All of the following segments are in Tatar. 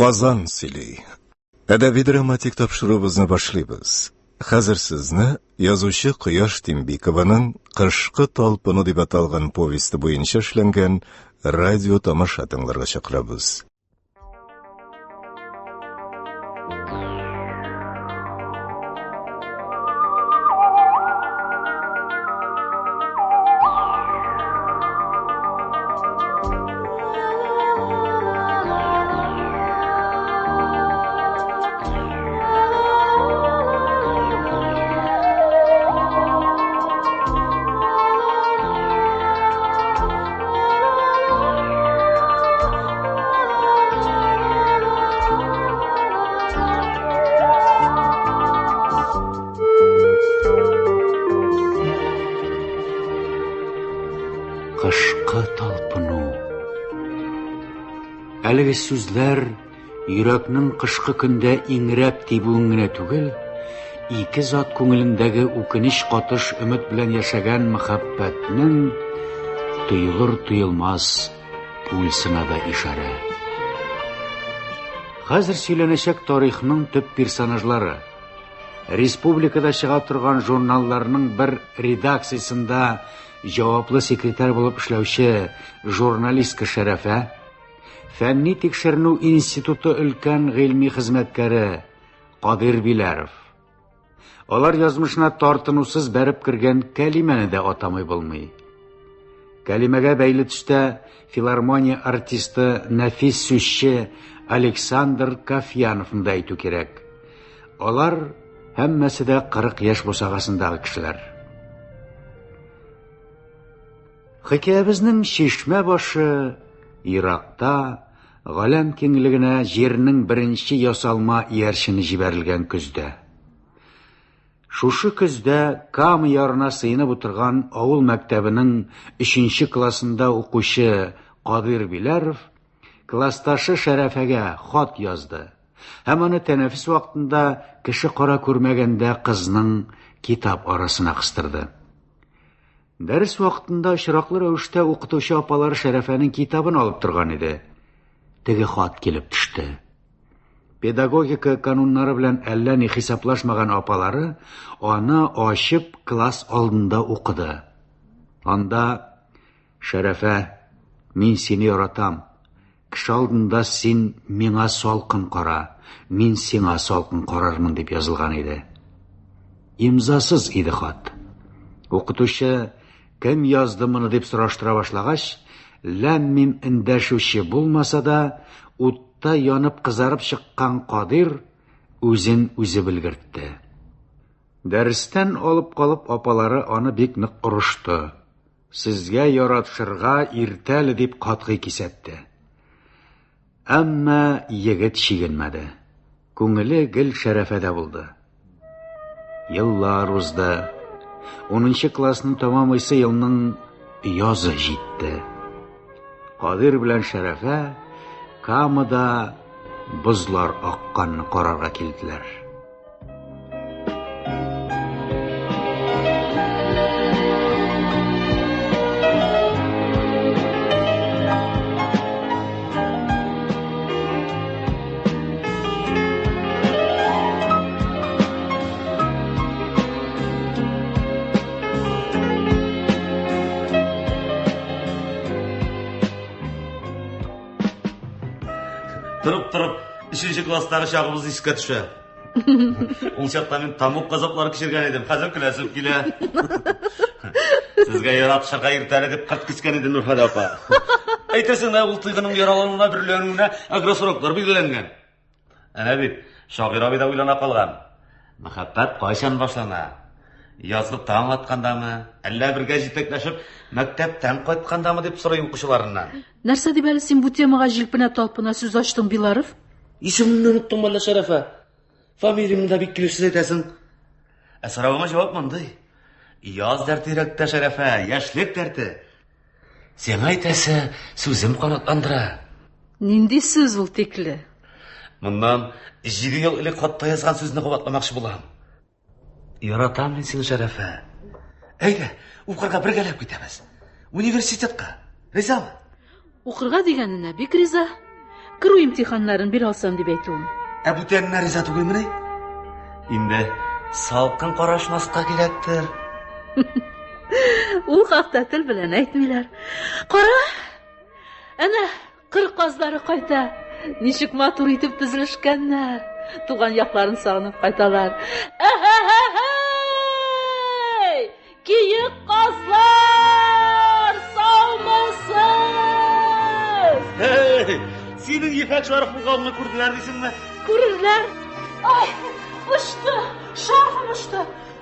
Qozon сөйлей. Әдәби драматик тапшыруыбызны башлыйбыз. Хәзер сезне язучы Кояш Тимбикованың «Кышкы талпыну» дип аталган повесте буенча эшләнгән радио тамаша тыңларга чакырабыз. Кышкы талпыну. Әлеге сүзләр йөрәкнең кышкы көндә иңрәп тибүен генә түгел, ике зат күңелендәге үкенеч катыш өмет белән яшәгән мәхәббәтнең тоелыр-тоелмас пульсына да ишарә. Хәзер сөйләнәчәк тарихның төп персонажлары республикада чыга торган журналларның бер редакциясендә җаваплы секретарь булып эшләүче журналистка Шәрәфә, Фәнни тикшеренү институты өлкән гыйльми хезмәткәре Кадир Биләров. Алар язмышына тартынусыз бәреп кергән Кәлимәне дә атамый булмый. Кәлимәгә бәйле төштә филармония артисты, нәфис сүзче Александр Кафьяновны да әйтү кирәк. Алар һәммәсе дә 40 яшь бусагасындагы кешеләр. Хикәябезнең шишмә башы Иракта, галәм киңлегенә җирнең беренче ясалма иярчене җибәрелгән көздә. Шушы көздә Кама ярына сыйынып утырган авыл мәктәбенең 3нче классында укучы Кадир Биләров классташы Шәрәфәгә хат язды. Һәм аны тәнәфес вакытында кеше кара күрмәгәндә кызның китап арасына кыстырды. Дәрес вакытында очраклы рәвештә укытучы апалары Шәрәфәнең китабын алып торган иде. Теге хат килеп төште. Педагогика кануннары белән әллә ни хисаплашмаган апалары аны ачып класс алдында укыды. Анда: "Шәрәфә, мин сине яратам. Кеше алдында син миңа салкын кара, мин сиңа салкын карармын" дип язылган иде. Имзасыз иде хат. Укытучы кем язды моны дип сораштыра башлагач, ләм-мим эндәшүче булмаса да, утта янып кызарып чыккан Кадир үзен үзе белгертте. Дәрестән алып калып апалары аны бик нык орышты. Сезгә яратышырга иртәле дип катгый кисәтте. Әмма егет чигенмәде. Күңеле гел Шәрәфәдә булды. Еллар узды. 10нчы классның тамамлыйсы елның язы җитте. Кадир белән Шәрәфә Камада бозлар акканны карарга килделәр. Тұрып, 3нче класстагы чагыбыз искә төшә. Ул чакта мин тамук казаплары кичергән идем. Хәзер көләсем килә. Сезгә яратышырга иртәле дип кырт кискән иде Нурфәдә апа. Әйтерсең ул тыйгының яралануына бирләнүенә агросроклар билгеләнгән. Әнә бит, Шагыйрә абый да уйлана калган. Мәхәббәт кайчан башлана? Язгы таң аткандамы, әллә бергә җитәкләшеп мәктәптән кайткандамы дип сорый укучыларыннан. Нәрсә дип әле син бу темага җилпенә талпына сүз ачтың, Биларов? Исемемне оныттың әллә, Шәрәфә? Фамилиямны да бик килешсез әйтәсең. Сорауыма җавап мондый. Яз дәртирәктә, Шәрәфә, яшьлек дәрте. Сиңа әйтәсе сүзем канатландыра. Нинди сүз ул тикле? Моннан 7 ел элек хатта язган сүзне кабатламакчы булам. Яратам мин сине, Шәрәфә. Әйдә, укырга бергәләп китәбез. Университетка. Ризамы? Укырга дигәненә бик риза. кіру имтиханнарын бир алсам деп айтуым. Бүтәннәр риза түгелмени? Инде салкын карашмаска кирәктер. Ул хакта тел белән әйтмиләр. Кара, әнә кыр казлары кайта. Ничек матур итеп тезелешкәннәр. Туган якларын сагынып кайталар. Киек казлар, саумысыз! Синең ефәк шарык булганны күрделәр дисеңме? Күрерләр. Ай, ұшты, шарфым ұшты,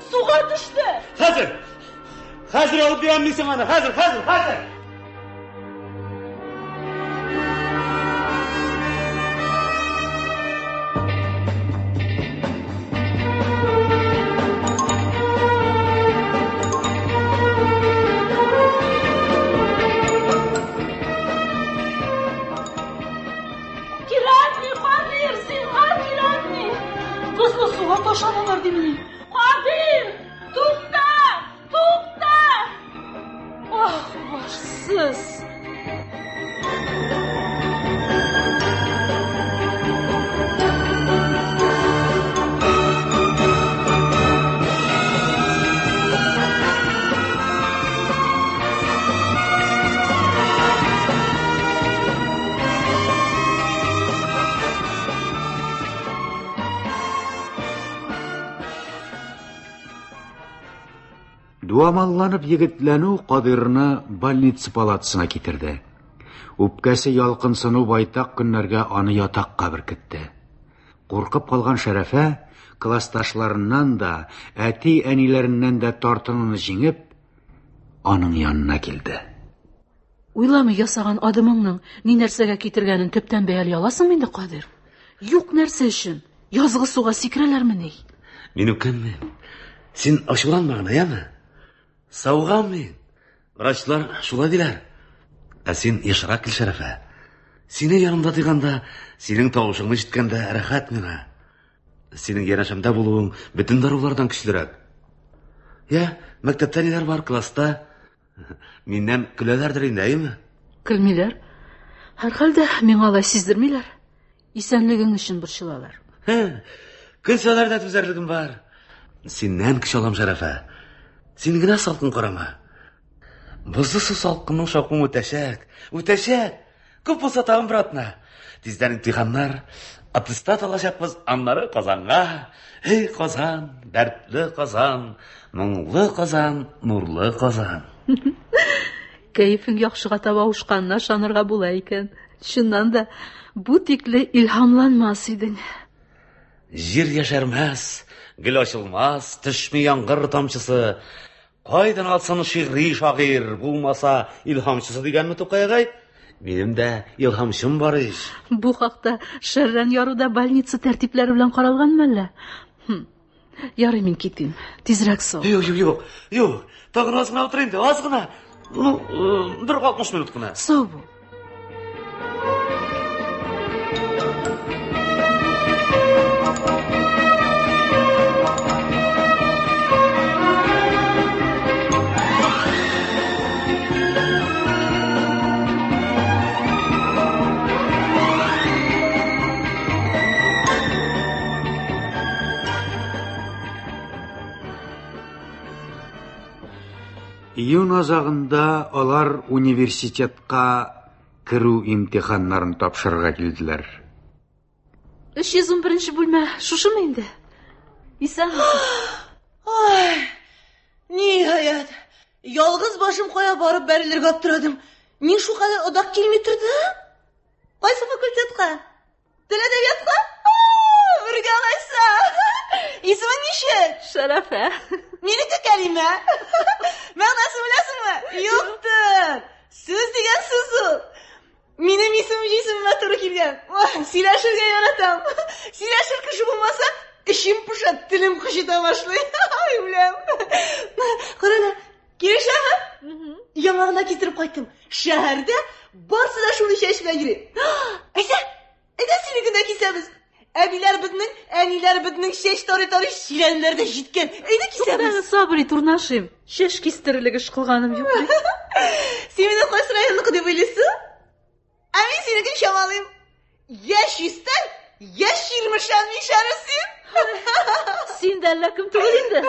суға düştü. Хәзер алып берәм мин сиңа аны, хәзер. Kızlı suğa taşanırlar demini. Kadir! Tukta! Ah, başsız! Дуамалланып егетләнү Кадирны больница палатасына китерде. Үпкәсе ялкынсыну байтак көннәргә аны ятакка беркетте. Куркып калган Шәрәфә классташларыннан да, әти-әниләреннән дә тартынуны җиңеп, аның янына килде. Уйламый ясаган адымыңның ни нәрсәгә китергәнен төптән бәяли аласың инде, Кадир? Юк нәрсә өчен? Язгы суга сикерәләрмени? Мин үкенмим. Син ачуланмагын, яме? Саугам мин. Врачлар шулай диләр. Ә син ешрак кил, Шәрәфә. Сине янымда тыйганда, синең тавышыңны ишеткәндә рәхәт миңа. Синең янәшәмдә булуың бөтен дарулардан көчлерәк. Я, мәктәптә ниләр бар, класста? Миннән көләләрдер инде, әйеме? Көлмиләр. Һәрхәлдә миңа алай сиздермиләр. Исәнлегең өчен борчылалар. Көлсәләр дә түзәрлегем бар. Синнән көч алам, Шәрәфә. Син генә салкын карама. Бузлы су салкынның шакуын үтәшәк. Күп булса тагын бер атна. Тиздән имтиханнар, аттестат алачакбыз, аннары Казанга. Эй, Казан, дәртле Казан, моңлы Казан, нурлы Казан. Кәефең яхшыга таба ушканына шанырга була икән. Шуннан да бу тикле илһамланмас идең. Җир яшәрмәс, гөл ачылмас, төшми яңгыр тамчысы. Кайдан алсын шигъри шагыйрь, булмаса илһамчысы дигәнме, Тукай агай? Минем дә илһамчым бар ич. Бу хакта шәррән яруда больница тәртипләре белән каралганмы әллә? Ярый, мин китим. Тизрәк сау. Юк. Тагын аз гына утыр инде, аз гына. Бер 60 минут кына. Сау бул. Июнь азагында алар университетка кирү имтиханнарын тапшырырга килделәр. 311 бүлмә шушымы инде? Исәнмесез? Ай, ниһаят. Ялгыз башым кая барып бәрелергә аптырадым. Мин шулкадәр одак килми тордым. Кайсы факультетка? Тел әдәбиятка? Бергә алайса. Исемең ничек? Шәрәфә. Минеке Кәримә. Мәгънәсе беләсеңме? Юктыр. Сүз дигән сүз ул. Минем исемемә туры килгән. Сөйләшергә яратам. Сөйләшер кеше булмаса, эчем пыша, телем кычыта башлый. Ай, үләм. Карана, кирешәме? Яңа гына китереп кайттым. Шәһәрдә барсы да шуны чәчләр йөри. Әйдә синекенә кисәбез. Әбиләребезнең, әниләребезнең чәч тары-тары чиләннәрдә җиткән. Әйдә кисәбез. Сабри, турнашым. Чәч кистерерлек эш кылганым юк. Син мине кайсы районныкы дип уйлыйсың? Мин синекен чамалыйм. Yaş ister, yaş 20'şen işarısın. Sen dalla kim tugul indi?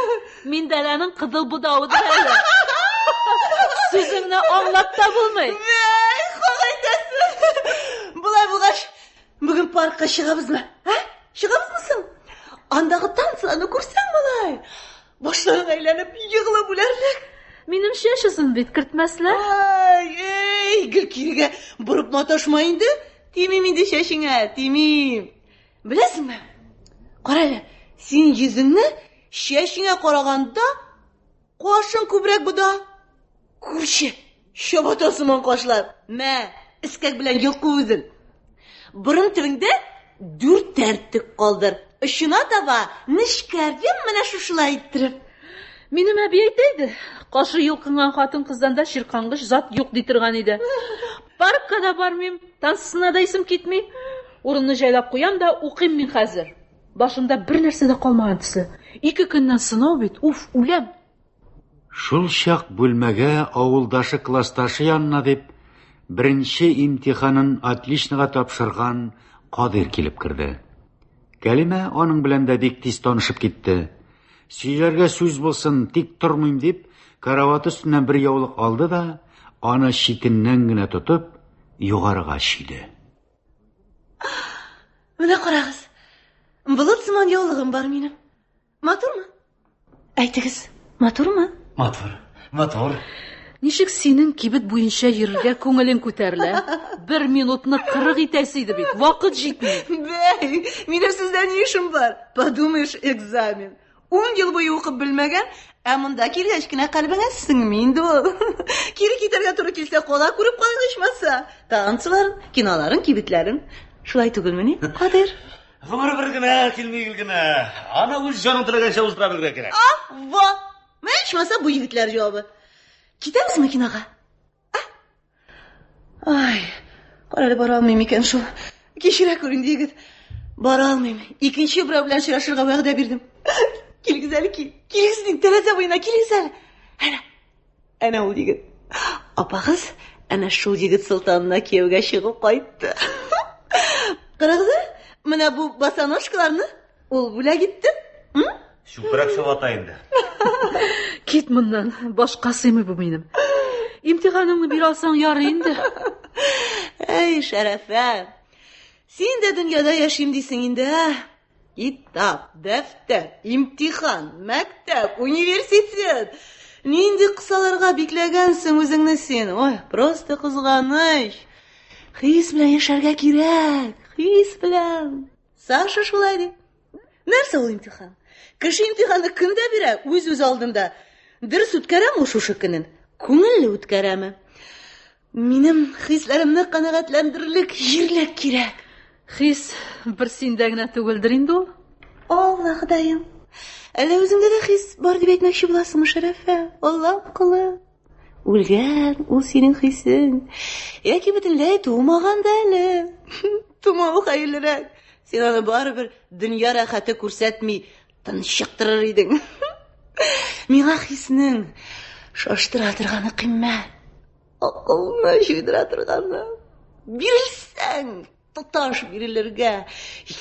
Min dalanın kızıl budağıdır hele. Sözümni anlap da bulmay. Vay, kolaytasın. Bulay. Bugün parkka çıkabız mı? Ha? Çıkabız mısın? Andağı tanslarını kursan bulay. Başların eğlenip yığılıp ularlar. Minim şaşısın bitkirtmesler. Ay, gül kirige burup mataşmayın da. Timim indi şaşına, timim. Bilesin mi? Qarayla, senin yüzünü şaşına qaraganda qoşun kübrek bu da. Kurşi, şabatasımın qoşlar. Mä, iskak bilen yılqı uzun. Burun tüvünde 4 tertlik qaldır. Işına taba, nişkardiyim mına şuşula ittirip. Minim abi aytaydı. Qaşı yılqıngan xатын qızdan da şirqanğış zat yo'q detirgan edi. Barıp kada barmayım, tansısına da isim ketmey. Orunni jaylap qo'yam da o'qiyim men hozir. Başımda bir narsa da qolmagan tisi. 2 kundan sinov bit. Uf, ulam. Шул чак бүлмәгә авылдашы классташы янына дип беренче имтиханын отличныга тапшырган Кадир килеп керде. Кәлимә аның белән дә бик тиз танышып китте. Сөйләргә сүз булсын, тик тормыйм дип, карават өстеннән бер яулык алды да, аны читеннән генә тотып, югарыга чөйде. Менә карагыз. Булат сыман яулыгым бар минем. Матурмы? Әйтегез, матурмы? Матур. Ничек синең кибет буенча йөрергә күңелең күтәрелә? 1 минутны 40 итәсе иде бит. Вакыт җитми. Бәй, минем сездә ни эшем бар? Подумаешь, экзамен. 10 ел буе укып белмәгән, ә монда килгәч кенә калбыңа сеңми инде ул. Кире китәргә туры килсә, кала күреп калгышмаса. Танцларын, киноларын, кибетләрен. Шулай түгелмени, Кадир? Гомер бер генә, килмей генә. Ана үз җанын теләгәнчә уздыра белергә кирәк. Ва! Мен ичмаса бу егетләр җавабы. Китәмезме кинога? Ай, каралы бара алмыйм икән шул. Кичерә күренде егет. Бара алмыйм. Икенче берәү белән очрашырга вәгъдә бирдем. Килегез әле ки. Килегез тәрәзә буена килегез әле. Әнә ул егет. Апагыз әнә шул егет солтанына кияүгә чыгып кайтты. Карагыз, менә бу басаношкаларны ул бүләк итте. Шупрак шавата инде. Кит моннан, башкасымы бу минем. Имтиханыңны бир алсаң ярый инде. Эй, Шәрәфә. Син дә дөньяда яшим дисең инде, Китап, дәфтәр, имтихан, мәктәп, университет. Нинди кысаларга бикләгәнсең үзеңне син? Ой, просто кызганыч. Хис белән яшәргә кирәк. Хис белән. Саша шулай ди. Нәрсә ул имтихан? Кеше имтиханны кемдә бирә? Үз алдында. Дөрес үткәрәме шушы көнен? Күңелле үткәрәме? Минем хисләремне канәгатьләндерерлек җирлек кирәк. Хис бер синдә генә түгелдер инде ул. Алла Ходаем. Әллә үзеңдә дә хис бар дип әйтмәкче буласыңмы, Шәрәфә? Алла кылы. Үлгән ул синең хисең. Яки бөтенләй тумаган да әле. Тумау хәерлерәк. Син аны барыбер дөнья рәхәте күрсәтми, тынчыктырыр идең. Миңа хиснең шаштыра торганы кыйммәт. Акылны җыйдыра торганы. Бирелсәң, тоташ бирелергә,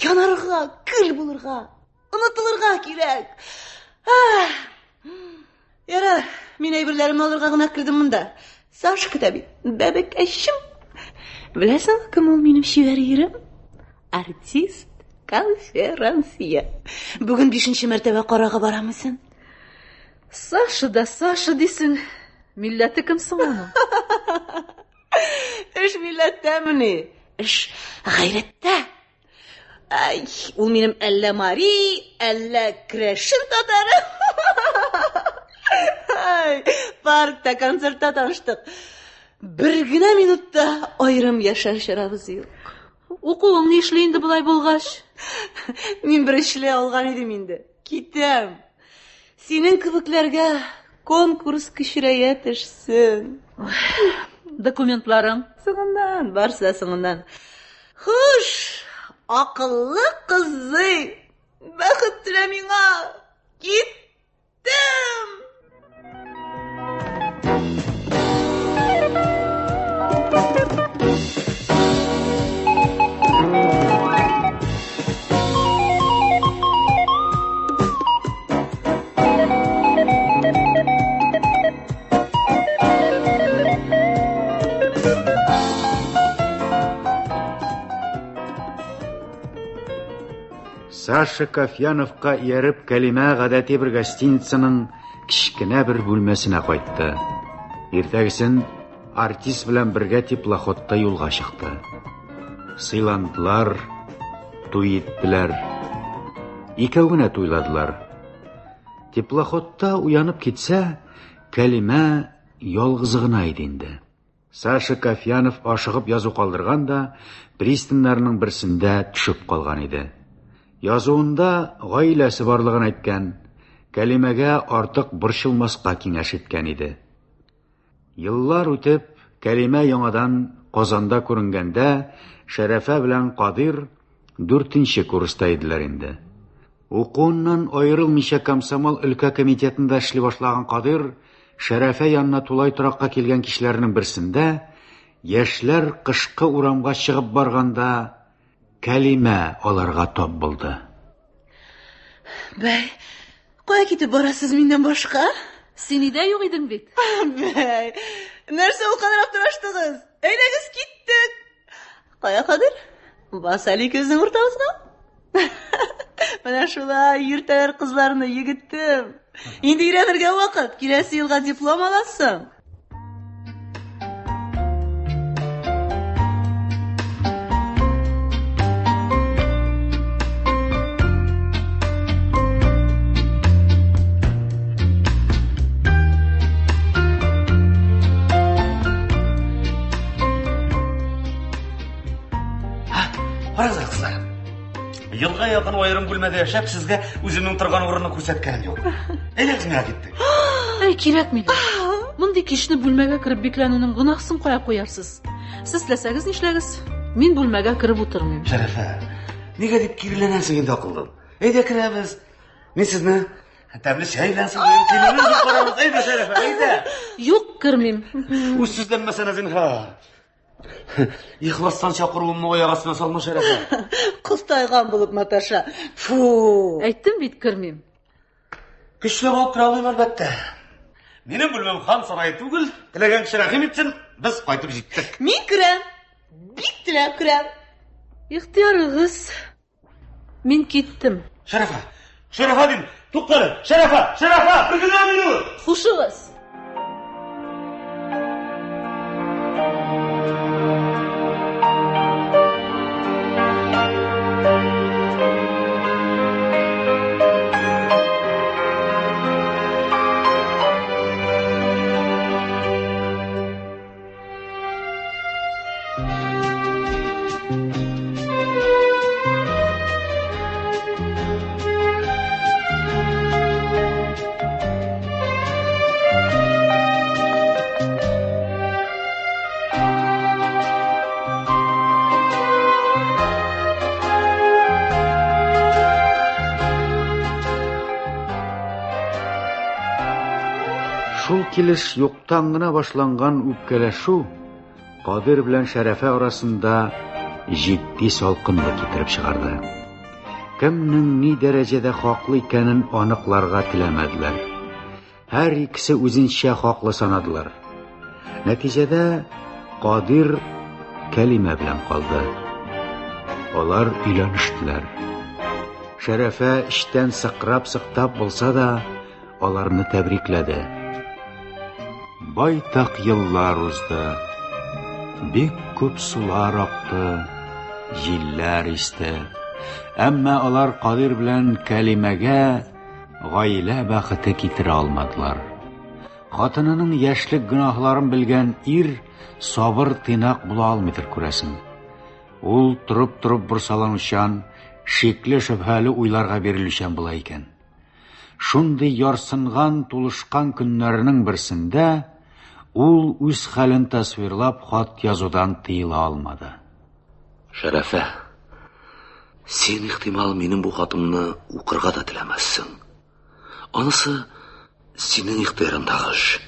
янарга, көл булырга, онытылырга кирәк. Ярар, мин әйберләремне алырга гына килдем монда. Саша көтә бит. Бәбәкәчем. Беләсең, кем ул минем шигырь ирем? Артист, конферансье. Бүген 5нче мәртәбә карага барамысың? Саша да Саша дисең. Милләте кем соң аның? Эш милләттәмени? Эш гайрәттә. Ай, ул минем әллә мари, әллә крешин татары. Ай, паркта, концертта таныштык. Бер генә минутта аерым яшәр чарабыз юк. Укуың ни эшли инде булай булгач? Мин бер эшләй алган идем инде. Китәм. Синең кебекләргә конкурс кичерәя төшсен. Документларың? Соңыннан, барса соңыннан. Хуш, акыллы кызый. Бәхет телә миңа. Киттем. Саша Кафьяновка ияреп Кәлимә гадәти бер гостиницаның кичкенә бер бүлмәсенә кайтты. Иртәгесен артист белән бергә теплоходта юлга чыкты. Сыйландылар, туй иттеләр. Икәү генә туйладылар. Теплоходта уянып китсә, Кәлимә ялгызы гына иде инде. Саша Кафьянов ашыгып язу калдырган да пристаннарның берсендә төшеп калган иде. Язуында гаиләсе барлыгын әйткән, Кәлимәгә артык борчылмаска киңәш иткән иде. Еллар үтеп, Кәлимә яңадан Казанда күренгәндә, Шәрәфә белән Кадир 4нче курста иделәр инде. Укуыннан аерылмыйча комсомол өлкә комитетында эшли башлаган Кадир, Шәрәфә янына тулай торакка килгән кишләрнең берсендә, яшьләр кышкы урамга чыгып барганда, Кәлимә аларга тап булды. Бәй, кая китеп барасыз миннән башка? Син идә юк идең бит. Бәй, нәрсә ул кадәр аптыраштыгыз? Әйдәгез киттек. Кая Кадир? Бас әле күзнең уртабызга. Менә шулай йөртәләр кызларны егеттем. Инде өйрәнергә вакыт, киләсе елга диплом аласың. Караңыз, кызлар. Елга якын аерым бүлмәдә яшәп, сезгә үземнең торган урынны күрсәткәнем юк. Әйдәгез миңа китте. Эй, кирәкми. Мондый кичне бүлмәгә кереп бикләнүнең гөнаһсын кая куярсыз? Сез теләсәгез нишләгез? Мин бүлмәгә кереп утырмыйм. Шәрәфә, нигә дип киреләнәсең инде акыллым? Әйдә керәбез. Мин сезне тәмле чәй белән сыйлыйм. Килемне карабыз. Әйдә Шәрәфә, әйдә. Юк, кермим. Үз сүзләнмәсәне зинһар. Ихластан чакыруымны аяк астына салма Шәрәфә. Кыстайган булып Наташа. Фу. Әйттем бит, кермим. Көчле булып тора алыйм әлбәттә. Минем бүлмәм хан сарае түгел. Теләгән кеше рәхим итсен, без кайтып җиттек. Мин керәм. Бик теләп керәм. Ихтиярыгыз. Мин киттем. Шәрәфә, Шәрәфә дим. Туктале. Шәрәфә, Шәрәфә, бер генә минут. Хушыгыз. Шул килеш юктан гына башланган үпкәләшү Кадир белән Шәрәфә арасында җитди салкынлык китереп чыгарды. Кемнең ни дәрәҗәдә хаклы икәнен аныкларга теләмәделәр. Һәр икесе үзенчә хаклы санадылар. Нәтиҗәдә Кадир Кәлимә белән калды. Алар өйләнештеләр. Шәрәфә эштән сыкрап-сыктап булса да, аларны тәбрикләде. Байтак еллар узды. Бик күп сулар акты, җилләр исте. Әмма алар Кадир белән Кәлимәгә гаилә бәхете китерә алмадылар. Хатынының яшьлек гөнаһларын белгән ир сабыр тыйнак була алмыйдыр күрәсең. Ул турып борсаланучан, шикле шөбһәле уйларга бирелүчән була икән. Шундый ярсынган, тулышкан көннәрнең берсендә ул үз хәлен тасвирлап хат язудан тыела алмады. Шәрәфә, син ихтимал минем бу хатымны укырга да теләмәссең. Анысы синең ихтыярыңдагы эш.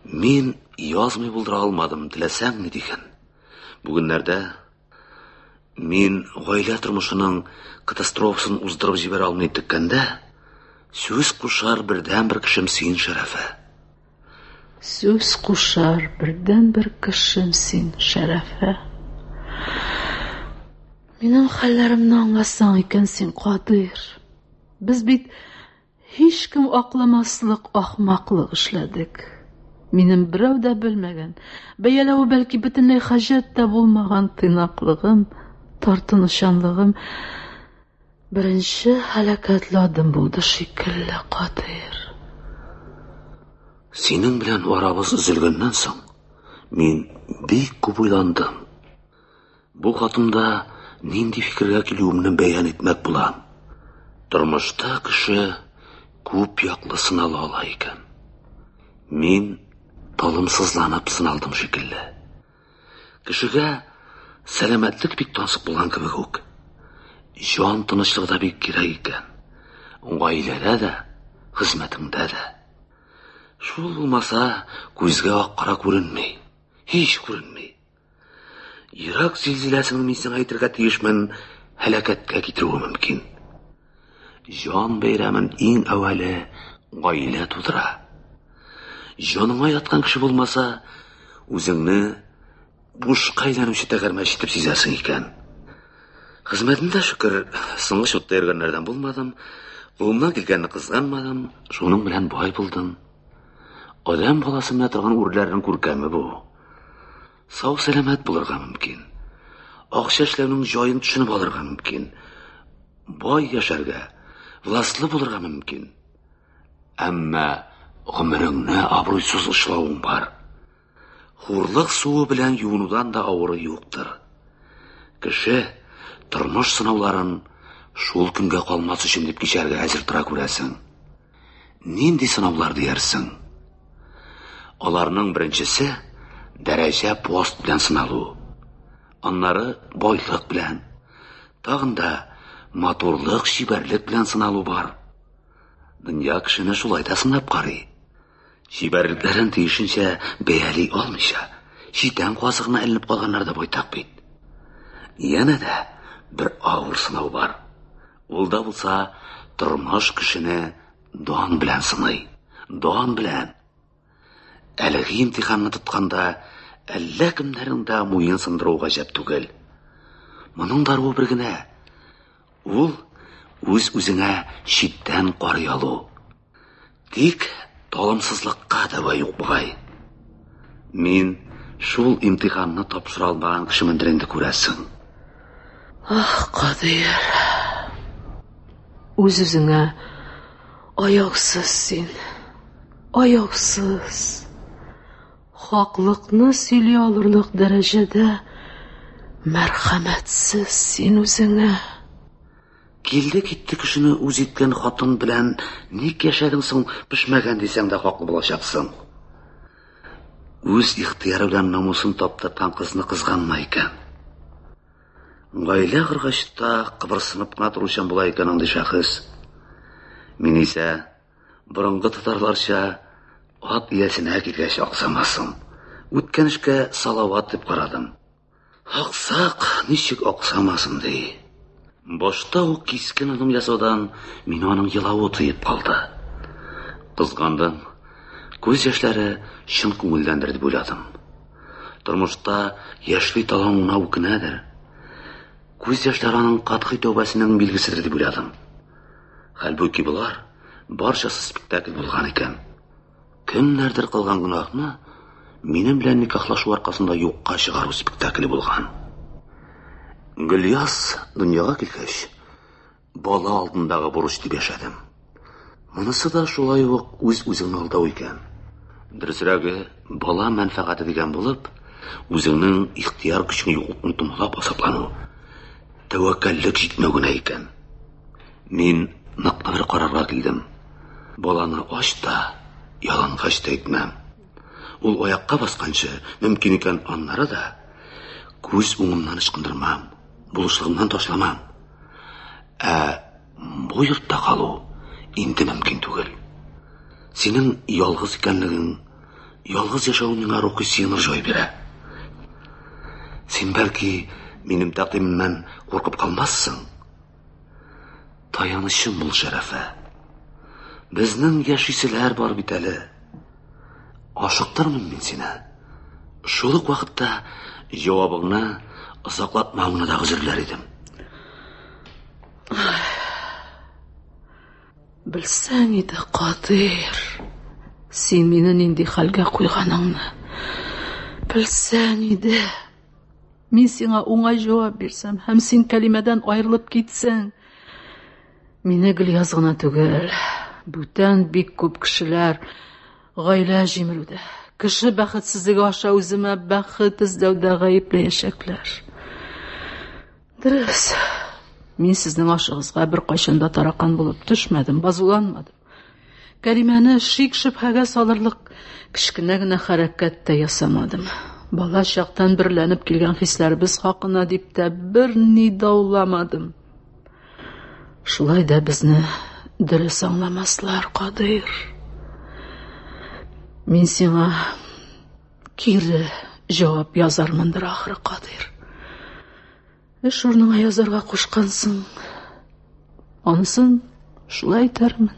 Мин язмый булдыра алмадым, теләсәң ни дигән. Бүгеннәрдә мин гаилә тормышының катастрофасын уздырып җибәрә алмый тиккәндә, сүз кушар бердән бер кешем син, Шәрәфә. Сүз кушар бердән бер кешем син, Шәрәфә. Минем хәлләремне аңласаң икән син, Кадир. Без бит һич кем акламаслык ахмаклык эшләдек. Минем берәү дә белмәгән, бәяләве бәлки бөтенләй хаҗәт тә булмаган тыйнаклыгым, тартынышчанлыгым беренче һәлакәтле адым булды шикелле, Кадир. Синең белән арабыз өзелгәннән соң, мин бик күп уйландым. Бу хатымда нинди фикергә килүемне бәян итмәк булам. Тормышта кеше күп яклы сынала ала икән. Мин талымсызланып сыналдым шикелле. Кешегә сәламәтлек бик тансык булган кебек үк. Җан тынычлыгы да бик кирәк икән. Гаиләдә дә, хезмәтеңдә дә. Шул булмаса, күзгә ак-кара күренми, һич күренми. Ирак зилзиләсен мин сиңа әйтергә тиешмен, һәлакәткә китерүе мөмкин. Җан бәйрәмен иң әүвәле гаилә тудыра. Җаныңа яткан кеше булмаса, үзеңне бушка әйләнүче тәгәрмәч итеп сизәсең икән. Хезмәтемдә шөкер, соңгы чакта йөргәннәрдән булмадым, кулымнан килгәнне кызганмадым, шуның белән бай булдым. Адам баласы менә торган үрләрнең күркәме бу. Сау сәламәт булырга мөмкин. Акча эшләүнең җаен төшенеп алырга мөмкин. Бай яшәргә, власлы булырга мөмкин. Әмма гомереңне абруйсыз эшләүең бар. Хурлык суы белән юынудан да авыры юктыр. Кеше тормыш сынауларын шул көнгә калмас өчен дип кичәргә әзер тора күрәсең. Нинди сынаулар диярсең? Аларның беренчесе дәрәҗә пост белән сыналу. Аннары байлык белән, тагын да матурлык, шибәрлек белән сыналу бар. Дөнья кешене шулай да сынап карый. Шибәрлекләрен тиешенчә бәяли алмыйча, читән казыгына эленеп калганнар да байтак бит. Яна да бер авыр сынау бар. Ул да булса тормыш кешене дан белән сыный. Дан белән. Әлеге имтиханны тотканда әллә кемнәрнең дә муен сындыру гаҗәп түгел. Моның даруы бер генә. Ул үз-үзеңә читтән карый алу. Тик талымсызлыкка дәва юк бугай. Мин шул имтиханны тапшыра алмаган кешемендер инде күрәсең. Ах, Кадир. Үз-үзеңә аяксыз син. Аяксыз. Хаклыкны сөйли алырлык дәрәҗәдә мәрхәмәтсез син үзеңә. Килде китте кешене үз иткән хатын белән ник яшәдең соң пешмәгән дисәң дә хаклы булачаксың. Үз ихтыяры белән намусын таптырган кызны кызганма икән. Гаилә кыргачта кыбырсынып кына торучан була икән андый шәхес. Мин исә борынгы татарларча ат иясенә килгәч аксамасын. Үткән эшкә салават дип карадым. Аксак ничек аксамасын ди. Башта ук кискен адым ясаудан мин аның елавы тыеп калды. Кызгандым. Күз яшьләре чын күңелдәндер дип уйладым. Тормышта яшьли талануына үкенәдер. Күз яшьләре аның катгый тәүбәсенең билгеседер дип уйладым. Хәлбуки булар барчасы спектакль булган икән. Кемнәрдер кылган гынахны минем белән никахлашу аркасында юкка чыгару спектакле булган. Гөльяс дөньяга килгәч, бала алдындагы бурыч дип яшәдем. Монысы да шулай ук үз-үзеңне алдау икән. Дөресрәге, бала мәнфәгате дигән булып, үзеңнең ихтияр көчеңне юкны томалап асаплану. Тәвәккәллек җитмәгенә икән. Мин нык бер карарга килдем. Баланы ач та, ялангач та итмәм. Ул аякка басканчы, мөмкин икән аннары да күз уңымнан ычкындырмам, булышлыгымнан ташламам. Бу йортта калу инде мөмкин түгел. Синең ялгыз икәнлегең, ялгыз яшәү миңа рухи сыйныр җай бирә. Син бәлки минем тәкъдимемнән куркып калмассың. Таянычым бул Шәрәфә. Безнең яшиселәр бар бит әле. Ашыктырмын мин сине. Шул ук вакытта җавабыңны озаклатмавыңны да гүзерләр идем. Белсәң иде, Кадир, син мине нинди хәлгә куйганыңны. Белсәң иде, мин сиңа уңай җавап бирсәм, һәм син Кәлимәдән аерылып китсәң, мине Гөльяз гына түгел, бүтән бик күп кешеләр гаилә җимерүдә, кеше бәхетсезлеге аша үземә бәхет эзләүдә гаепләячәкләр. Дөрес, мин сезнең ашыгызга бер кайчанда таракан булып төшмәдем, базуланмадым. Кәримәне шик-шөбһәгә салырлык кечкенә генә хәрәкәт тә ясамадым. Бала чактан берләнеп килгән хисләребез хакына дип тә бер ни дауламадым. Шулай да безне дөрес аңламаслар, Кадир. Мин сиңа кире җавап язармындыр, ахры, Кадир. Эш урыныңа язарга кушкансың, анысын шулай әйтермен.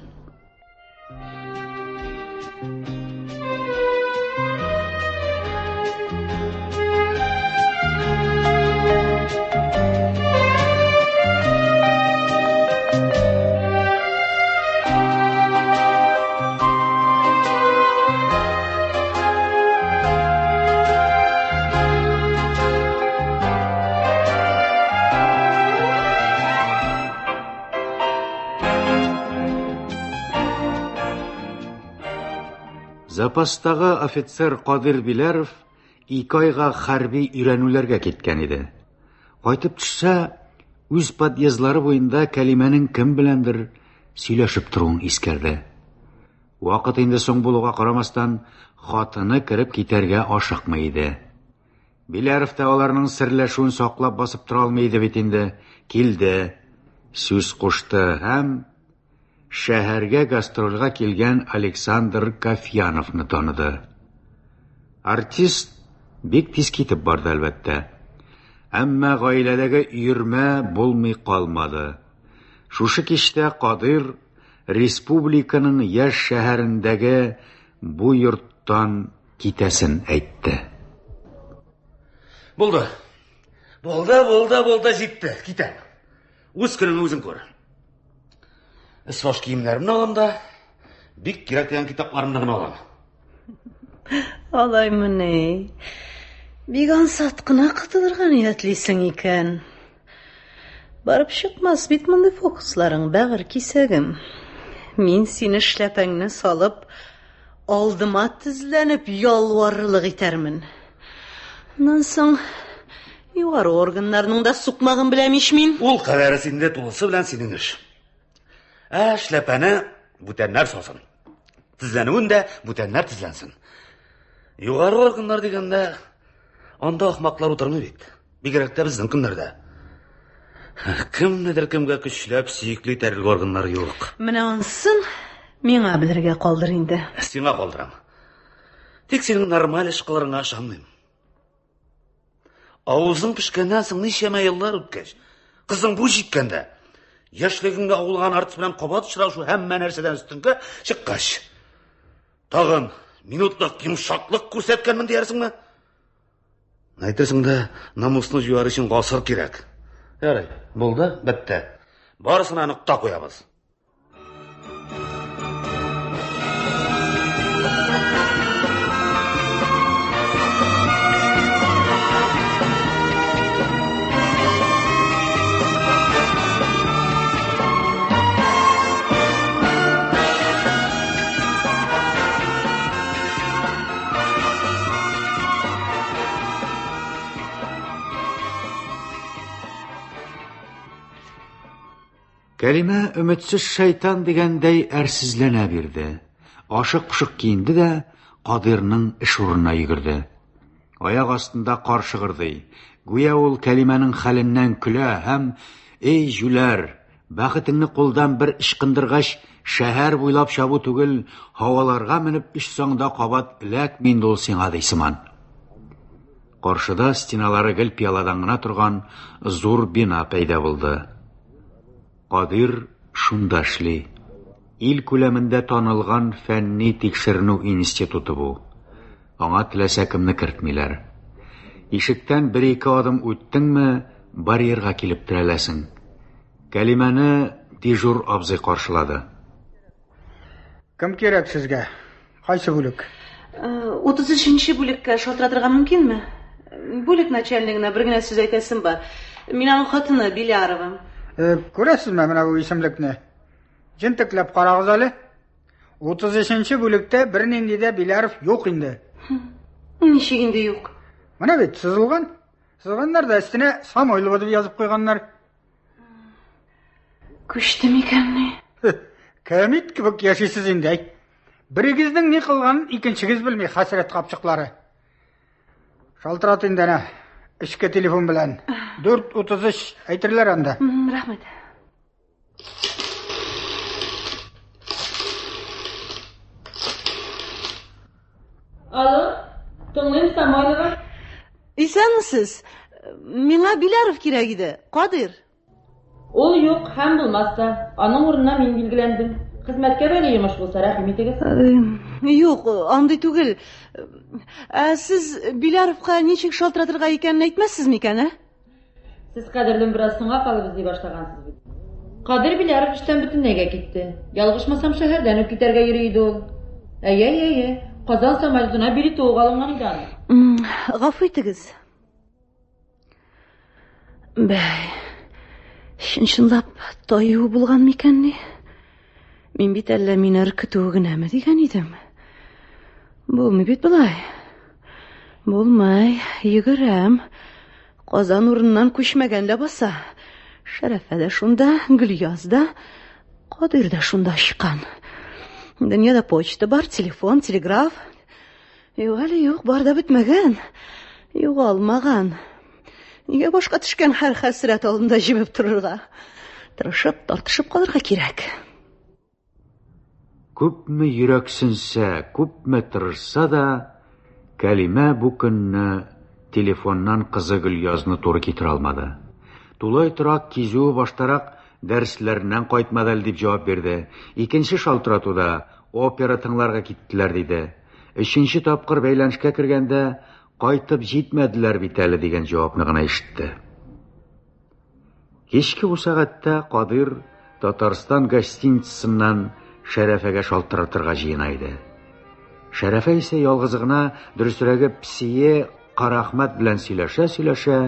Запастагы офицер Кадир Биләров 2 айга хәрби өйрәнүләргә киткән иде. Кайтып төшсә, үз подъездлары буенда Кәлимәнең кем беләндер сөйләшеп торуын искәрде. Вакыт инде соң булуга карамастан, хатыны кереп китәргә ашыкмый иде. Биләров та аларның серләшүен саклап басып тора алмый иде бит инде. Килде, сүз кушты һәм шәһәргә гастрольгә килгән Александр Кафьяновны таныды. Артист бик тиз китеп барды, әлбәттә. Әмма гаиләдәге өйрмә булмый калмады. Шушы кичтә Кадир республиканың яшь шәһәрендәге бу йорттан китәсен әйтте. Булды, җитте, китәм. Үз көнеңне үзең күр. Исваш киемнәремне алам да, бик кирәк дигән китапларымны гына алам. Алаймыни. Бик ансат кына кытылырга ниятлисең икән. Барып чыкмас бит мондый фокусларың, бәгыр кисәгем. Мин сине эшләпәңне салып, алдыма тезләнеп ялварлык итәрмен. Аннан соң югары органнарның да сукмагын беләм ич мин. Ул кадәре синде тулысы белән синең эш. Эшләпәне бүтәннәр салсын. Тезләнүен дә бүтәннәр тезләнсен. Югары органнар дигәндә, анда ахмаклар утырмый бит. Бигрәк тә безнең көннәрдә. Кемнедер кемгә көчләп сөйкле итәрлек органнар юк. Менә ансын миңа белергә калдыр инде. Сиңа калдырам. Тик синең нормаль эш кылырыңа ышанмыйм. Авызың пешкәннән соң ничәмә еллар үткәч, кызың бу җиткәндә, яшьлегеңгә авылган артист белән кабат очрашу һәммә нәрсәдән өстенкә чыккач, тагын минутлык йомшаклык күрсәткәнмен диярсеңме? Әйтерсең дә, намусны җуар өчен гасыр кирәк. Ярый, булды, бетте. Барысына нокта куябыз. Кәлимә өметсез шайтан дигәндәй әрсезләнә бирде. Ашык-пошык киенде дә Кадирның эш урынына йөгерде. Аяк астында каршыгырдый. Гүя ул Кәлимәнең хәленнән көлә һәм "Эй җүләр, бәхетеңне кулдан бер ычкындыргач, шәһәр буйлап чабу түгел, һаваларга менеп ичсәң кабат эләк мин ул сиңа" дисыман. Каршыда стеналары гел пияладан гына торган зур бина пәйда булды. Кадир шунда эшли. Ил күләмендә танылган фәнни тикшеренү институты бу. Аңа теләсә кемне кертмиләр. Ишектән 1-2 адым үттеңме, барьерга килеп терәләсең. Кәлимәне дежур абзый каршылады. Кім керек сізге? Қайсы бөлік? 33-ші бүлекке шалтыратырға мүмкінме? Бүлек начальнигіне бір генә сөз айтасым бар. Мен аның хатыны Билярова. Көресіз ме мына бұл исемлікні? Жентіклеп қарағыз әлі. 33-ші бүлекте бірінен де Биляров жоқ енді. Нешегінде жоқ? Мына бет сызылған. Сызылғандар да үстіне Самойлова деп жазып қойғандар. Күшті мекенне? Кәмет кібік яшисіз енді ай. Бірігіздің не қылғанын екіншігіз білмей хасырет қапшықлары. Шалтырат енді әне, ішкі телефон білән. 433 әйтірлер анда. Рахмет. Alo, Тыңлайм Самойлова. Исәнмісіз? Миңа Биляров керек еді. Қадыр? Ол юк, һәм булмаса, аның урынына мин билгеләндем. Хезмәткә бәйле йомыш булса, рәхим итегез. Юк, андый түгел. Сез Биляровка ничек шалтыратырга икәнен әйтмәссез микән, Сез Кадерлен бераз соңга калып эзли башлагансыз бит. Кадер Биляров эштән бөтенләйгә китте. Ялгышмасам шәһәрдән үк китәргә йөри иде ул. Әйе, Казан самолетына билеты ук алынган иде аны. Гафу итегез. Бәй, чынлап таю булган микәнни? Мин бит әллә мине ыркыту генәме дигән идем. Булмый бит булай. Булмай, йөгерәм. Казан урыннан күчмәгән ләбаса. Шәрәфә дә шунда, Гөльяз да, Кадир дә шунда чыккан. Дөньяда почта бар, телефон, телеграф. Юк, бар да бетмәгән. Югалмаган. Нигә башка төшкән һәр хәсрәт алдында җибеп торырга? Тырышып, тартышып калырга кирәк. Күпме йөрәксенсә, күпме тырышса да, Кәлимә бу көнне телефоннан кызы Гөльязны туры китерә алмады. Тулай торак кизү баштарак дәресләреннән кайтмады әле дип җавап бирде. Икенче шалтыратуда опера тыңларга киттеләр диде. Өченче тапкыр бәйләнешкә кергәндә кайтып җитмәделәр бит әле дигән җавапны гына ишетте. Кичке бу сәгатьтә Кадир Татарстан гостиницасыннан Шәрәфәгә шалтыратырга җыена иде. Шәрәфә исә ялгызы гына, дөресрәге Псие Карахмат белән сөйләшә,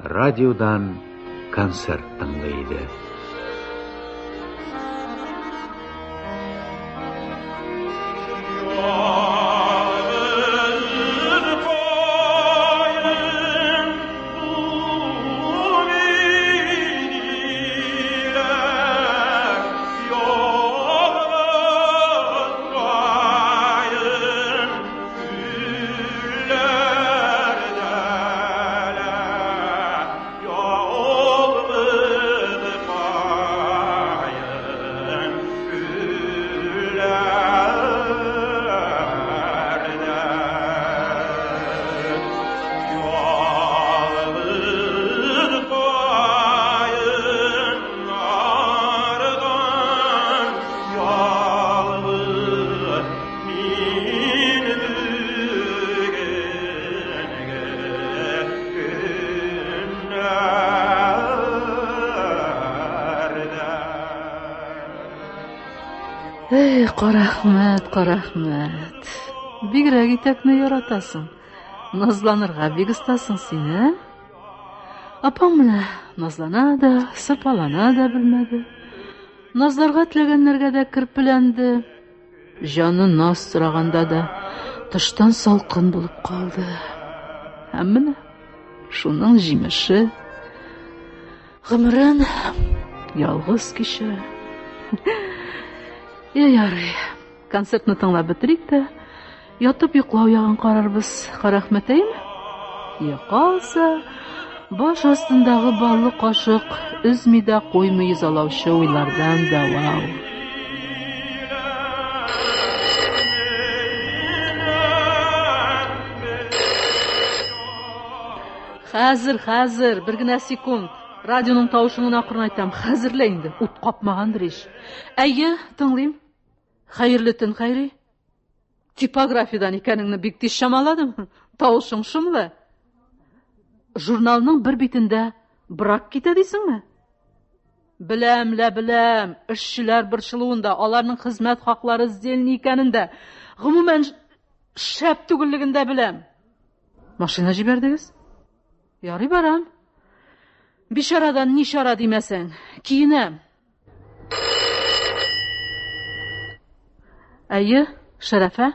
радиодан концерт тыңлый иде. Карахмәт. Бигрәк итәкне яратасың. Назланырга бик остасың син, Апаң менә назлана да, сырпалана да белмәде. Назларга теләгәннәргә дә кирпеләнде. Җаны наз сораганда да тыштан салкын булып калды. Һәм менә шуның җимеше. Гомерен ялгыз кичә. Ярый. Концертны тыңлап бетерик тә, ятып йоклау ягын карарбыз. Карахмәтәйме? Якалса, баш астындагы баллы кашык үзми дә куймый изалаучы уйлардан дәвау. Хәзер, бер генә секунд. Радионың тавышын акырнайтам. Хәзерлә инде. Ут капмагандыр ич. Әйе, тыңлыйм. Хәерле төн, Хәйри. Типографиядан икәнеңне бик тиз шамаладым. Тавышың шомлы. Журналның бер битендә брак китә дисеңме? Беләм, эшчеләр борчылуында, аларның хезмәт хаклары зелни икәнендә, гомумән шәп түгеллегендә беләм. Машина җибәрдегез? Ярый барам. Бишарадан нишара димәсәң, киенәм. Әйе, Шәрәфә?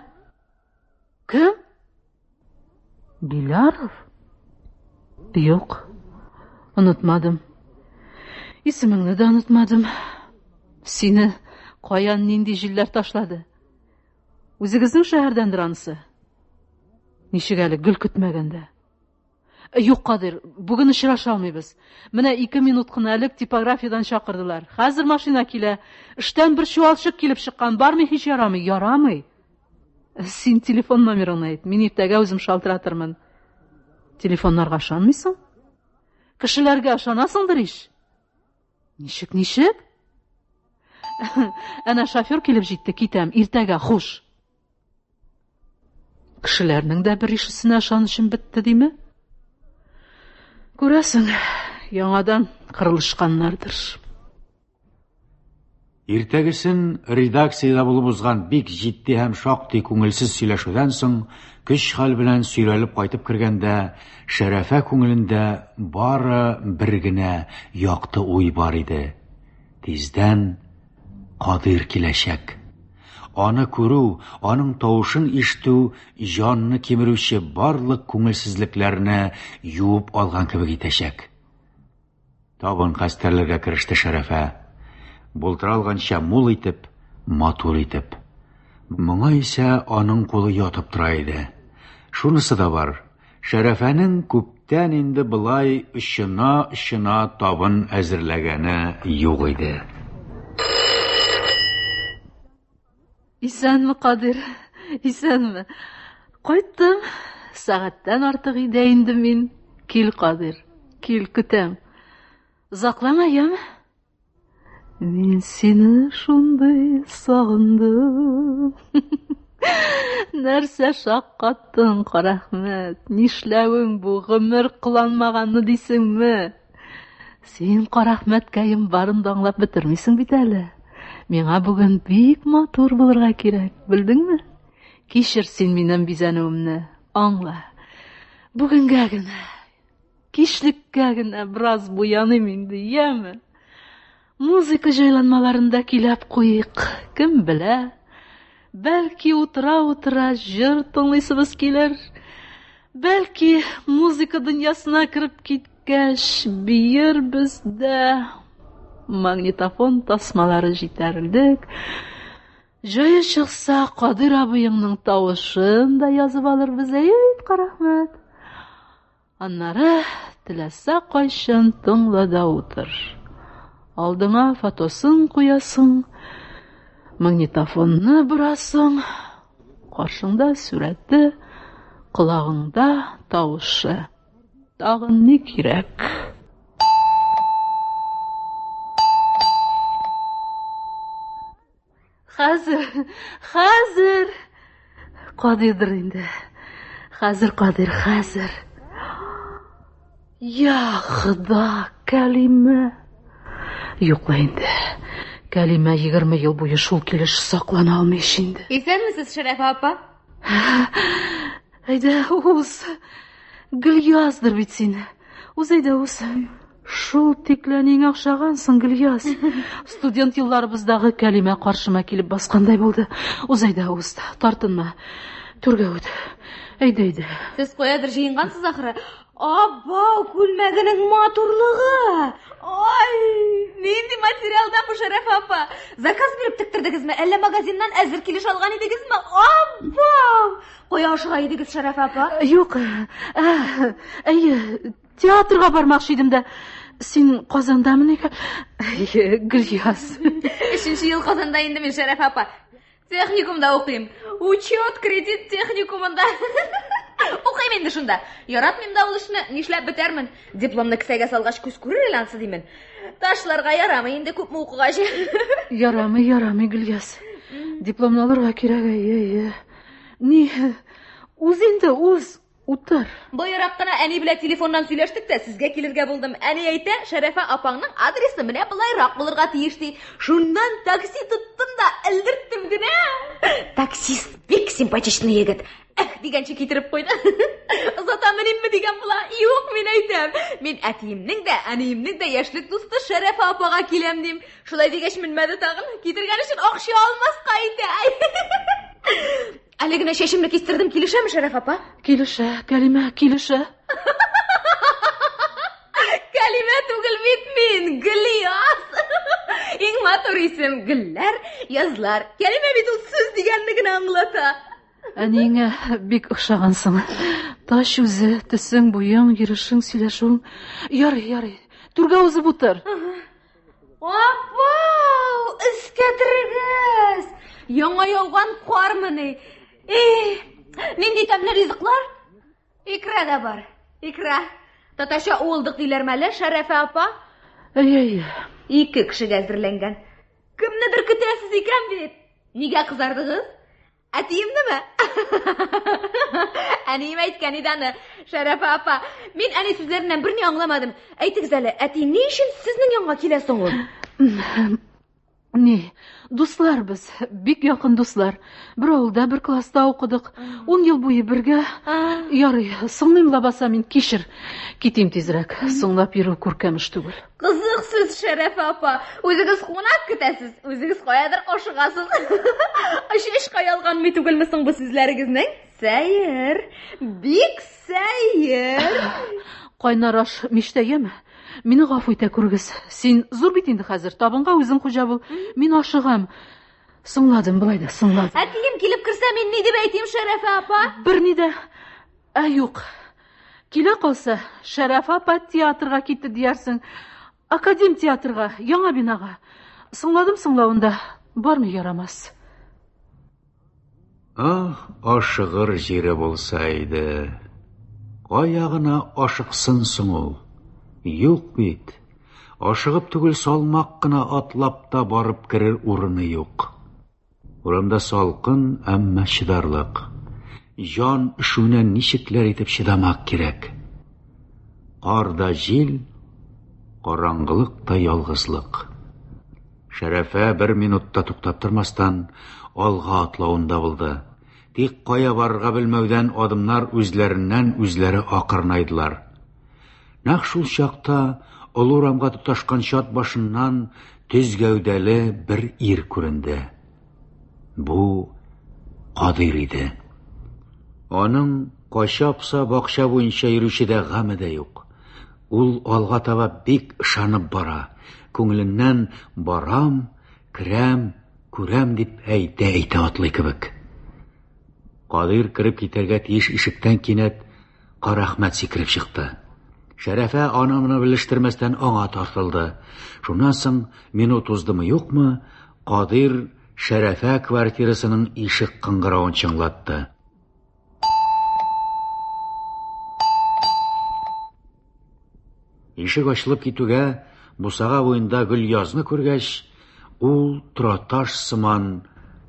Кем? Биляров? Юк, онытмадым. Исемеңне дә онытмадым. Сине каян нинди җилләр ташлады? Үзегезнең шәһәрдәндер анысы. Ничек әле гөл көтмәгәндә? Юк, Кадир, бүген очраша алмыйбыз. Менә 2 минут кына элек типографиядан чакырдылар. Хәзер машина килә. Эштән бер чуалчык килеп чыккан. Бармый, һич ярамый. Ярамый. Син телефон номерыңны әйт. Мин иртәгә үзем шалтыратырмын. Телефоннарга ышанмыйсың? Кешеләргә ышанасыңдыр иш. Ничек? Әнә шофер килеп җитте, китәм. Иртәгә хуш. Кешеләрнең дә бер ишесенә ышанычым бетте диме? Күрәсең, яңадан кырылышканнардыр. Иртәгесен редакциядә булып узган бик җитди һәм шактый күңелсез сөйләшүдән соң, көч-хәл белән сөйрәлеп кайтып кергәндә, Шәрәфә күңелендә бары бер генә якты уй бар иде. Тиздән Кадир киләчәк. Аны күрү, аның тавышын ишетү җанны кимерүче барлык күңелсезлекләрне юып алган кебек итәчәк. Табын хәстәрләргә кереште Шәрәфә. Бултыралганча мул итеп, матур итеп. Моңа исә аның кулы ятып тора иде. Шунысы да бар. Шәрәфәнең күптән инде былай ышына табын әзерләгәне юк иде. Исәнме, Кадир? Исәнме? Кайттым. Сәгатьтән артык иде инде мин. Кил, Кадир. Кил, көтәм. Заклама, яме? Мин сине шундый сагындым. Нәрсә шаккаттың, карахмәт. Нишләвең бу гомер кыланмаганны дисеңме? Син карахмәткәем барын да аңлап бетермисең бит әле. Миңа бүген бик матур булырга кирәк, белдеңме? Кичер син минем бизәнүемне, аңла. Бүгенгә генә, кичлеккә генә бераз буяным инде, яме? Музыка җайланмаларында киләп куйык, кем белә? Бәлки утыра җыр тыңлыйсыбыз килер. Бәлки музыка дөньясына кереп киткәч, биербез дә. Магнитофон тасмалары җитәрлек. Җае чыкса, Кадир абыеңның тавышын да язып алырбыз, әйт, карахмәт. Аннары теләсә кайчан тыңла да утыр. Алдыңа фотосын куясың, магнитофонны бурасың, каршыңда сурәте, колагыңда тавышы. Тагын ни кирәк? Хәзер. Кадирдер инде. Хәзер. Я Хода, Кәлимә. Юкла инде. Кәлимә 20 ел буе шул килеш саклана алмыйш инде. Исәнмесез, Шәрәфә апа? Әйдә, уз. Гөльяздыр бит син. Уз, әйдә, уз. Шул тикләнең акшагансың, Гөльяз. Студент елларыбыздагы Кәлимә каршыма килеп баскандай булды. Уз, әйдә, уз. Тартынма. Түргә үт. Әйдә. Сез каядыр җыенгансыз ахры. Абау, күлмәгенең матурлыгы. Ай, нинди материалдан бу, Шәрәфә апа? Заказ биреп тиктердегезме? Әллә магазиннан әзер килеш алган идегезме? Абау! Кая ашыга идегез, Шәрәфә апа? Юк. Әйе, театрга бармакчы идем дә. Син Казандамы икән? Гөльяз. 3нче ел Казанда инде мин, Шәрәфә апа. Техникумда укыйм. Учет кредит техникумында. Укыйм инде шунда. Яратмыйм да ул эшне, нишләп бетермен? Дипломны кесәгә салгач күз күрер илансы димен. Ташларга ярамый инде күпме укыгач. Ярамый, Гөльяз. Дипломны алырга кирәк, әйе. Ни, уз инде, уз. Утыр. Бойрак кына әни белән телефоннан сөйләштек тә, сезгә килергә булдым. Әни әйтә, Шәрәфә апаңның адресы менә булайрак булырга тиеш ди. Шуннан такси тоттым да элдерттем генә. Таксист бик симпатичный егет. Дигәнче китереп куйды. Озатамынмы дигән була. Юк, мин әйтәм. Мин әтиемнең дә, әниемнең дә яшьлек дусты Шәрәфә апага киләм дим. Шулай дигәч менмәде тагын. Китергән өчен акча алмаска әйтә. Әле генә чәчемне кистердем, килешәме Шәрәф апа? Килешә, Кәлимә, килешә. Кәлимә түгел бит мин, Гөлияс. Иң матур исем гөлләр, язлар. Кәлимә бит ул сүз дигәнне генә аңлата. Әниеңә бик охшагансың. Таш үзе, төсең, буяң, йөрешең, сөйләшүең. Ярый. Түргә узып утыр. Апау, өскә тирегез. Яңа яуган кармыни. Нинди тәмле ризыклар? Икра да бар. Икра. Татарча уылдык диләр мәле, Шәрәфә апа? Әй. 2 кешегә әзерләнгән. Кемнедер көтәсез икән бит. Нигә кызардыгыз? Әтиемнеме? Әнием әйткән иде аны, Шәрәфә апа. Мин әни сүзләреннән берни аңламадым. Әйтегез әле, әти ни өчен сезнең янга килә соң ул? Ни, дуслар без, бик якын дуслар. Бер авылда, бер класста укыдык. 10 ел буе бергә. Ярый, соңным лабаса мин кичер. Китим тизрәк. Соңлап йөрү күркәмеш түгел. Кызык сүз, Шәрәфә апа. Үзегез кунак көтәсез, үзегез каядыр ашыгасыз. Эш каялганмы түгелме соң бу сүзләрегезнең? Сәер, бик сәер. Кайнараш миштәгәме? Мине гафу итә күрегез. Син зур бит инде хәзер. Табынга үзең хуҗа бул. Мин ашыгам. Соңладым булай да, соңладым. Әтием килеп керсә, мин ни дип әйтим, Шәрәфә апа? Берни дә. Юк. Килә калса, Шәрәфә апа театрга китте диярсең. Академ театрга, яңа бинага. Соңладым соңлавында. Бармы ярамас? Ашыгыр җире булса иде. Кая гына ашыксын соң ул? Юк бит. Ашыгып түгел салмак кына атлап та барып керер урыны юк. Урамда салкын, әмма чыдарлык. Жан ишүнә ничекләр итеп чыдамак кирәк. Карда җил, караңгылык та ялгызлык. Шәрәфә 1 минутта туктап тормастан алга атлавында булды. Тик кая барырга белмәүдән адымнар үзләреннән үзләре акырнайдылар. Нәкъ шул чакта олы урамга тоташкан чат башыннан төз гәүдәле бер ир күренде. Бу Кадир иде. Аның качапса бакча буенча йөрүчедә гаме дә юк. Ул алга таба бик ышанып бара. Күңеленнән барам, керәм, күрәм дип әйтә атлый кебек. Кадир кереп китәргә тиеш ишектән кинәт Карахмәт сикереп чыкты. Шәрәфә аны-моны белештермәстән аңа тартылды. Шуннан соң минут уздымы юкмы, Кадир Шәрәфә квартирасының ишек кыңгыравын чыңлатты. Ишек ачылып китүгә, бусага буенда Гөлязны күргәч, ул тораташ сыман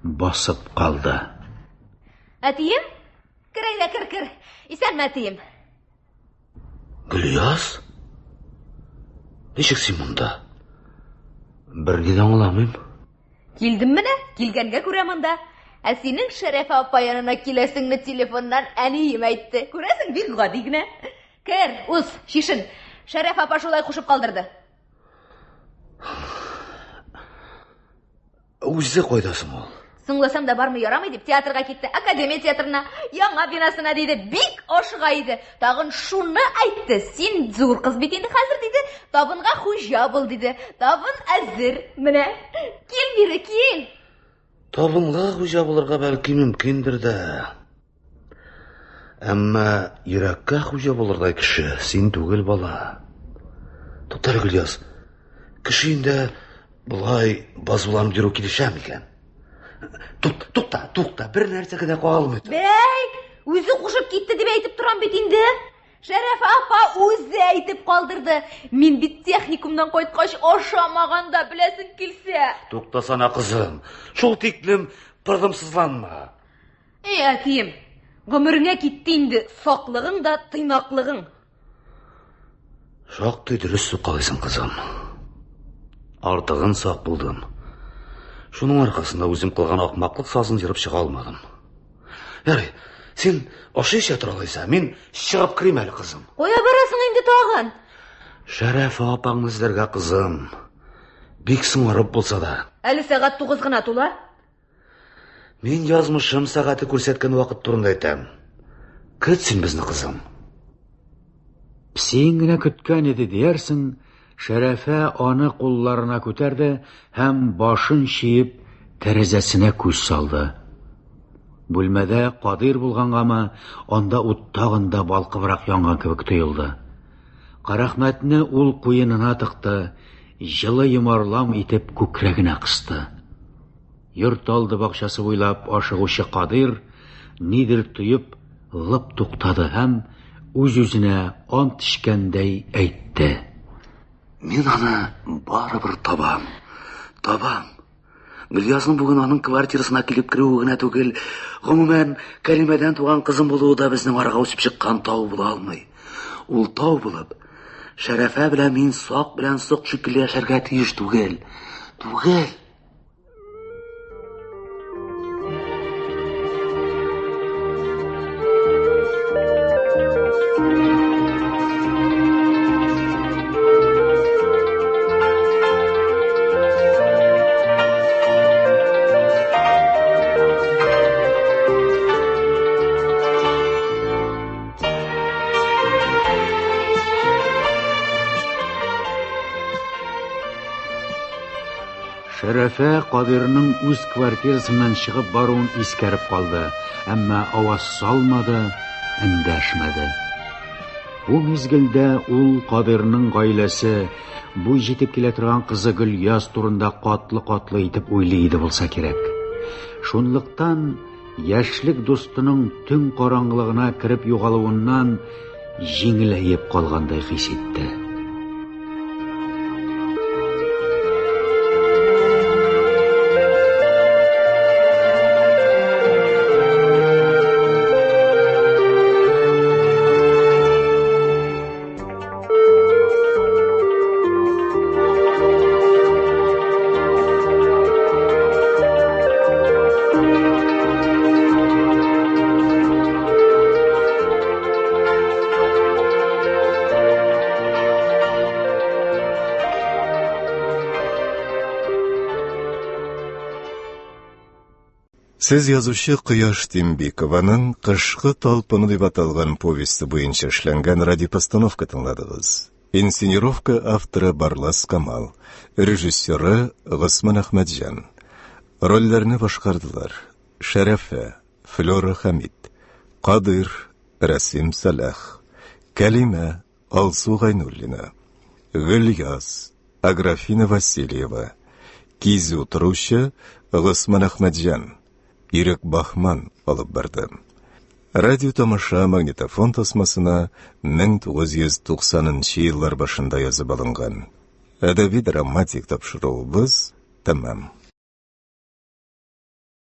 басып калды. Әтием? Кер. Исәнме әтием? Гөлияз? Ничек син монда? Берни дә аңламыйм. Килдем менә, килгәнгә күрә монда. Ә синең Шәрәфә апа янына киләсеңне телефоннан әнием әйтте. Күрәсең, бик гади генә. Кер, уз, шишен. Шәрәфә апа шулай кушып калдырды. Үзе кайдасың ул? Соңласам да бармы ярамый дип театрга китте. Академия театрына, яңа бинасына диде. Бик ашыга иде. Тагын шуны әйтте. Син зур кыз бит инде хәзер диде. Табынга хуҗа бул диде. Табын әзер. Менә, кил бире, кил. Табынга хуҗа булырга бәлки мөмкиндер дә. Әмма йөрәккә хуҗа булырдай кеше син түгел, бала. Туктар, Гөлияз. Кеше инде булай базулам йөрү килешәме икән? Тукта, бер нәрсәгә дә калмый. Бәй, үзе кушып китте дип әйтеп торам бит инде. Шәрәфә апа үзе әйтеп калдырды. Мин бит техникумдан кайткач ашамаганда беләсең килсә. Туктасана, кызым. Шул тиклем пырдымсызланма. Әтием, Гомеріңе китті инде саклыгың да тыйнаклыгың. Шактый дөрес сукалыйсың, кызым. Артыгын сак булдым. Шуның аркасында үзем кылган акмаклык сазын җырып чыга алмадым. Ярый, сен ашыйча тора алайсың, мин чыгып кирим әле, кызым. Кая барасың инде тагын? Шәрәф апаңны эзләргә, кызым. Бик соңарып булса да. Әле сәгать 9 гына тула. Мин язмышым сәгате күрсәткән вакыт турында әйтәм. Көт син безне, кызым. Псиң генә көткән иде диярсең, Шәрәфә аны кулларына күтәрде һәм башын чиеп тәрәзәсенә күз салды. Бүлмәдә Кадир булгангамы, анда ут тагын да балкыбрак янган кебек тоелды. Карахмәтне ул куенына тыкты, жылы йомарлам итеп күкрәгенә кысты. Йорт алды бакчасы буйлап ашыгучы Кадир нидер тоеп лып туктады һәм үз-үзенә ант ишкәндәй әйтте. Мин аны барыбер табам. Гөльязның бүген аның квартирасына килеп керүе генә түгел, гомумән Кәримәдән туган кызым булуы да безнең арага үсеп чыккан тау була алмый. Ул тау булып, Шәрәфә белән мин сак белән сук шикелле яшәргә тиеш түгел. Шәрәфә Кадирның үз квартирасыннан чыгып баруын искәреп калды, әмма аваз салмады, эндәшмәде. Бу мизгелдә ул Кадирның гаиләсе бу җитеп килә торган кызы Гөльяз турында катлы-катлы итеп уйлый иде булса кирәк. Шунлыктан яшьлек дустының төн караңгылыгына кирип югалуыннан җиңеләеп калгандай хис итте. Сез язучы Кояш Тимбикованың «Кышкы талпыны» дип аталган повесті буенча эшләнгән радиопостановка тыңладыгыз. Инсценировка авторы Барлас Камал, режиссеры Госман Әхмәтҗан. Рольләрне башкардылар: Шәрәфә, Флора Хамид, Кадир, Расим Салах, Кәлимә, Алсу Гайнуллина, Гөльяз, Аграфина Васильева, Кизү торучы Госман Әхмәтҗан, Ирек Бахман алып барды. Радио тамаша магнитофон тасмасына 1990 еллар башында язып алынган. Әдәби драматик тапшыруыбыз тәмам.